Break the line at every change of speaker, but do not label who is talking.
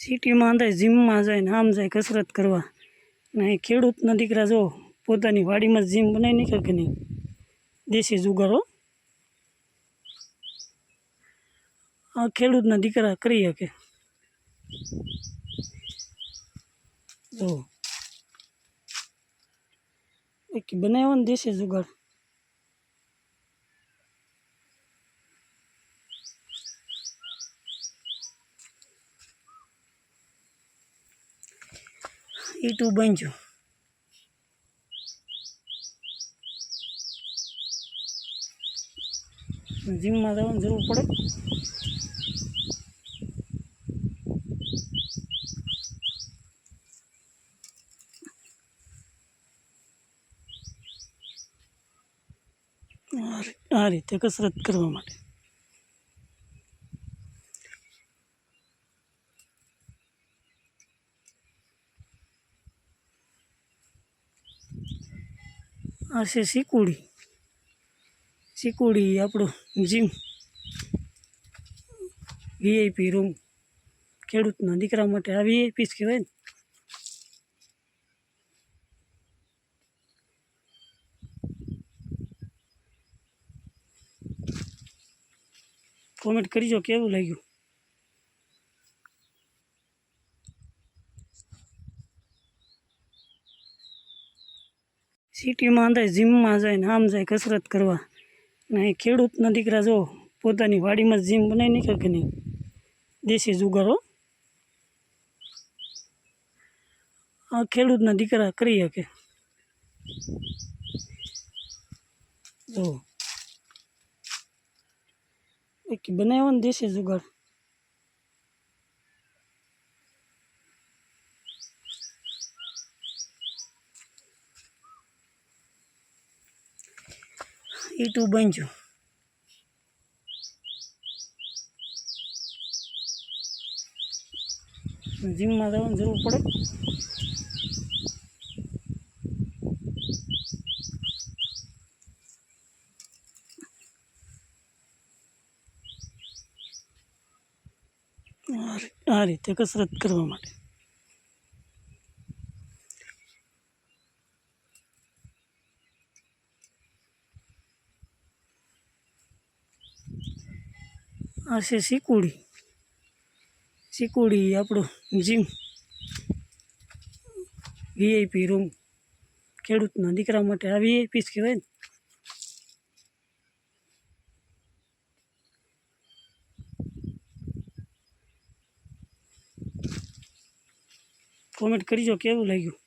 સિટીમાં અંદર જીમમાં જાય ને આમ જાય કસરત કરવા ને અહીં ખેડૂતના દીકરા જો પોતાની વાડીમાં જીમ બનાવી નાખે કે નહીં, દેશી જુગારો આ ખેડૂતના દીકરા કરી શકે. જો એક બનાવ્યો ને દેશી જુગાર. ઈટું બાંધ્યું. જીમમાં જવાની જરૂર પડે. આ રીતે કસરત કરવા માટે આ છે સિકુડી આપણું જીમ વીઆઈપી રૂમ. ખેડૂતના દીકરા માટે આ વીઆઈપી જ કહેવાય ને. કોમેન્ટ કરજો કેવું લાગ્યું. સિટીમાં અંદર જીમમાં જાય ને આમ જાય કસરત કરવા ને અહીં ખેડૂતના દીકરા જો પોતાની વાડીમાં જીમ બનાવી નાખે કે નહીં, દેશી જુગારો આ ખેડૂતના દીકરા કરી શકે. જો એક બનાવ્યો ને દેશી જુગાર. ઈટું બાંધ્યું. જીમમાં જવાની જરૂર પડે. આ રીતે કસરત કરવા માટે આ છે સિકુડી આપણું જીમ વીઆઈપી રૂમ. ખેડૂતના દીકરા માટે આ વીઆઈપી જ કહેવાય ને. કોમેન્ટ કરજો કેવું લાગ્યું.